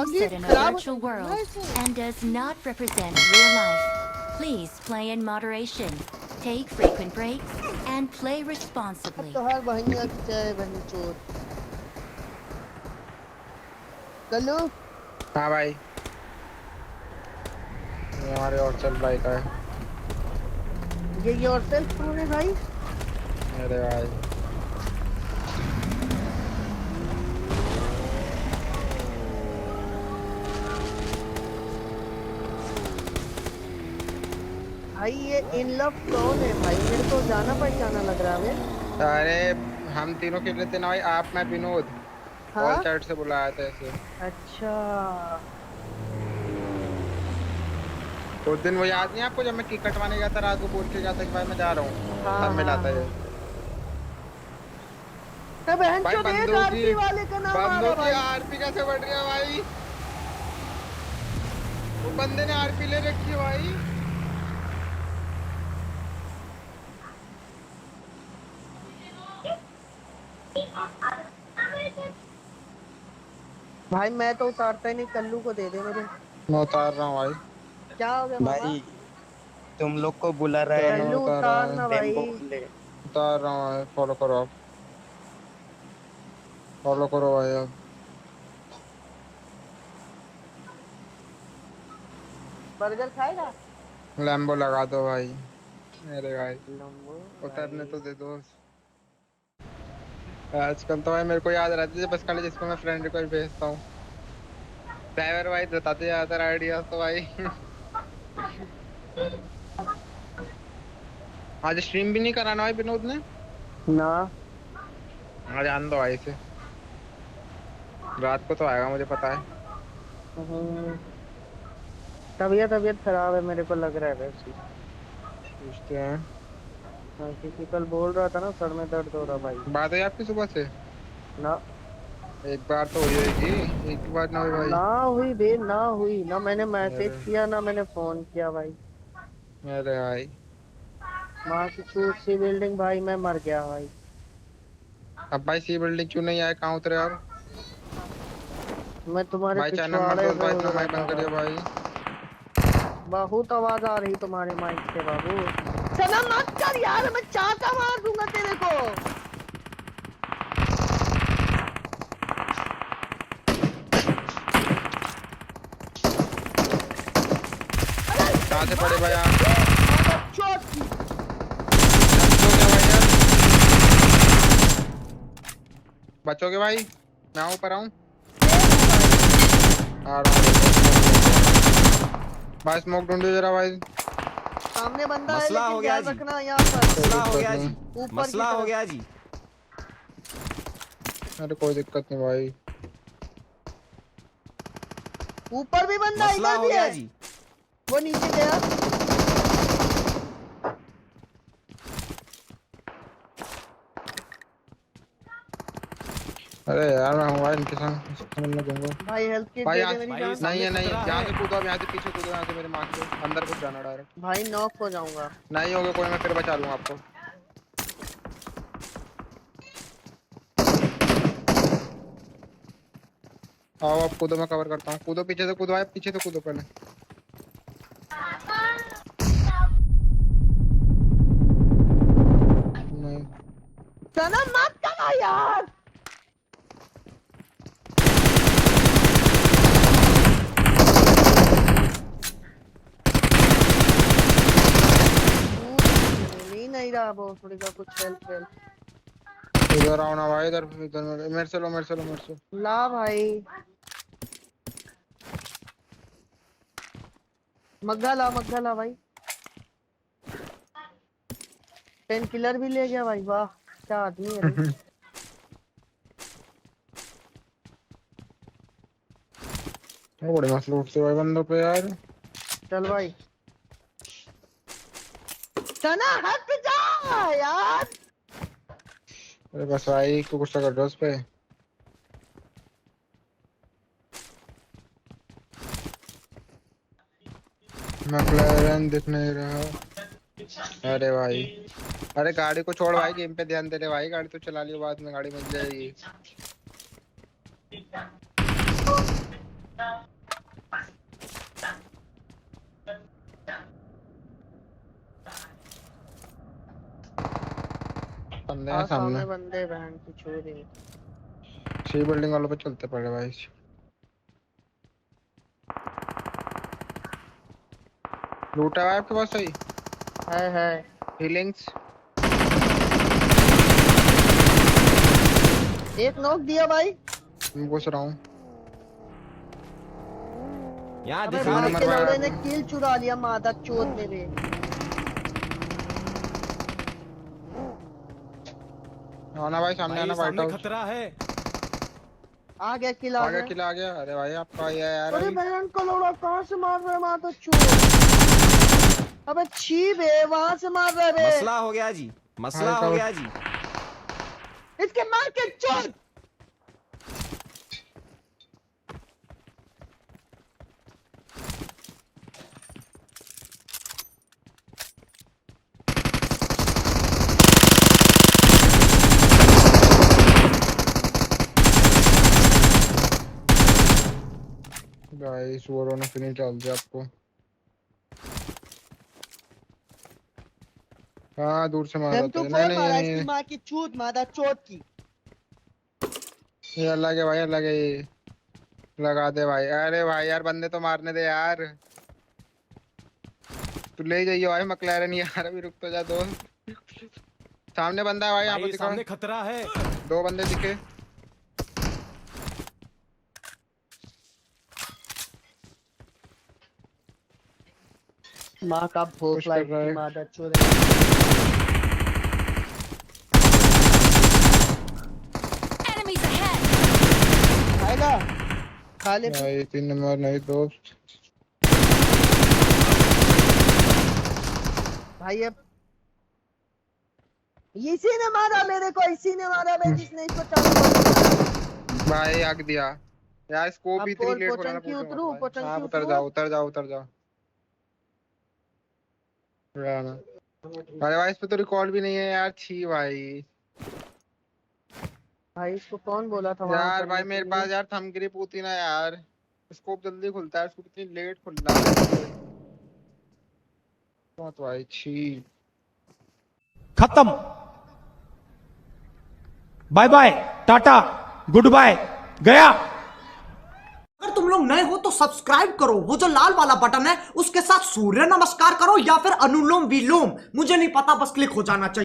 Set in a virtual world and does not represent real life. Please play in moderation, take frequent breaks, and play responsibly. तो हर बहनिया की चाय बहनी चोर कल्लू। हाँ भाई हमारे और चल भाई का है ये योरसेल्फ कौन है भाई? मेरे भाई भाई ये इन लव कौन है भाई? मेरे को जाना पहचाना लग रहा है। अरे हम तीनों खेल रहे थे ना भाई, आप मैं विनोद हाँ? कॉल चैट से बुलाया था ऐसे। अच्छा उस दिन वो याद नहीं आपको जब मैं केक कटवाने गया था, रात को बोल के गया था कि भाई मैं जा रहा हूँ, हाँ तब मिला था ये। बहन भाई चोद एक बंदूक आरपी वाले का नाम आ रहा है भाई। आरपी कैसे बढ़ रही है भाई? वो बंदे ने आरपी ले रखी है भाई। भाई मैं तो उतारता ही नहीं, कल्लू को दे दे मेरे। मैं उतार रहा हूँ भाई। क्या हो गया भाई तुम लोग को बुला रहा है कल्लू उतारना भाई। उतार रहा हूँ, फॉलो करो आप, फॉलो करो भाई आप। बर्गर खाएगा? लैम्बो लगा दो भाई मेरे भाई, उतरने तो दे दो। आजकल तो भाई मेरे को याद रहती है बस खाली जिसको मैं फ्रेंड रिक्वेस्ट भेजता हूँ। ड्राइवर भाई बताते जाता है आइडिया तो भाई। आज स्ट्रीम भी नहीं कराना भाई विनोद ने ना। आज आन दो भाई से, रात को तो आएगा मुझे पता है। तबीयत खराब है मेरे को लग रहा है वैसे। पूछते हैं। हाँ, क्योंकि कल बोल रहा था ना सर में दर्द हो रहा भाई। बात है आपकी सुबह से? ना एक बार तो हुई होगी, एक बार ना हुई भाई। ना हुई बे, ना हुई ना, मैंने मैसेज किया ना मैंने फोन किया भाई। अरे भाई वहाँ की सी बिल्डिंग भाई, मैं मर गया भाई। अब भाई सी बिल्डिंग क्यों नहीं आए, कहाँ उतरे आप? मैं तुम्हारे भाई चैनल मत पिछवाड़े दो पे भाई, हो इतना रहा माइक था बंद करियो भाई। भाई। बहुत आवाज आ रही तुम्हारे माइक से बाबू। सना मत कर यार, मैं चाटा मार दूंगा तेरे को। कहाँ से पड़े भाई आप? बचोगे भाई? मैं ऊपर आऊँ? आ रहा हूँ भाई, स्मोक ढूंढो जरा भाई। सामने बंदा है मसला हो लेकिन गया ध्यान जी। रखना यहाँ पर। मसला हो गया जी। ऊपर मसला हो गया जी। अरे कोई दिक्कत नहीं भाई। ऊपर भी बंदा है, मसला इधर हो भी गया है। जी। वो नीचे गया। अरे यार मैं हूँ भाई इनके संग, समझ में दूंगा भाई हेल्थ किट भाई। दे यहाँ दे मेरी भाई जान। नहीं है, नहीं खतरा है, यहाँ है। से कूदो, अब यहाँ से पीछे कूदो, यहाँ से मेरे मार्क से अंदर घुस जाना डायरेक्ट। भाई नॉक हो जाऊंगा। नहीं होगा कोई, मैं फिर बचा लूंगा आपको। आओ आप कूदो, मैं कवर करता हूँ। कूदो पीछे से, कूदो भाई पीछे से कूदो पहले। नहीं सना मत करा यार। नहीं रहा वो थोड़ी सा कुछ हेल्प हेल्प। इधर आओ ना भाई, इधर इधर मेरे से लो, मेरे से लो, मेरे से। ला भाई मग्गा ला भाई। पेन किलर भी ले गया भाई, वाह क्या आदमी है भाई। वो बड़े मस्त लूटते भाई बंदों पे यार। चल भाई सना हट जा यार। अरे बस भाई को गुस्सा कर रहा है उस पे। मैक्लेरन दिख नहीं रहा। अरे भाई, अरे गाड़ी को छोड़ भाई, गेम पे ध्यान दे रहे भाई। गाड़ी तो चला लियो, बाद में गाड़ी मिल जाएगी। बंदे हैं सामने। बंदे बहन की छोरी। सी बिल्डिंग वालों पे चलते पड़े भाई। लूटा है आपके पास? सही है हीलिंग्स। एक नॉक दिया भाई। मैं घुस रहा हूँ। यहाँ अबे दिखा भाई नंबर के पर लौड़े ने आप- किल चुरा लिया मादा चोद मेरे। आना भाई, सामने आना। व्हाइट हाउस खतरा है। आ गया किल आ आ गया, गया। किला आ गया। अरे भाई आपका ये यार अरे अभी। बहन का लौड़ा कहाँ से मार रहा है मादा चोद। अबे छी बे वहां से मार रहा है बे। मसला हो गया जी, मसला व्हाइट हो हाउस। गया जी। इसके मार के चोद। गाइस वोरो ने फिनिश डाल दिया आपको। हाँ दूर से मारा था। नहीं नहीं ये नहीं है। माँ की चूत मादा चोद की। ये अलग है भाई, अलग है ये। लगा दे भाई। अरे भाई यार बंदे तो मारने दे यार। तू ले जाइए भाई मकलैरन यार, अभी रुक तो जा दोस्त। सामने बंदा है भाई, यहाँ पे दिखा। सामने खतरा है। 2 बंदे दिखे। माँ का भोग पुश कर रहा है। मादा चोद। Enemies ahead! आएगा खा ले। भाई 3 नंबर नहीं दोस्त। भाई अब इसी ने मारा मेरे को, इसी ने मारा बे जिसने इसको चालू किया। भाई हक दिया यार। स्कोप अब भी इतनी लेट पोचंकी खोलना पूछो उतरू, मत भाई। पोचंकी हाँ उतर उतरू। जाओ, उतर जाओ, उतर जाओ। ना। अरे भाई इस पे तो रिकॉर्ड भी नहीं है यार। छी भाई। भाई इसको कौन बोला था वहां यार करने भाई के मेरे लिए? पास यार थंब ग्रिप होती ना यार। स्कोप जल्दी खुलता है, उसको कितनी लेट खुल रहा है। बहुत भाई छी। खत्म। Bye bye, tata, good bye, गया। अगर तुम लोग नए हो तो सब्सक्राइब करो, वो जो लाल वाला बटन है उसके साथ सूर्य नमस्कार करो या फिर अनुलोम विलोम, मुझे नहीं पता, बस क्लिक हो जाना चाहिए।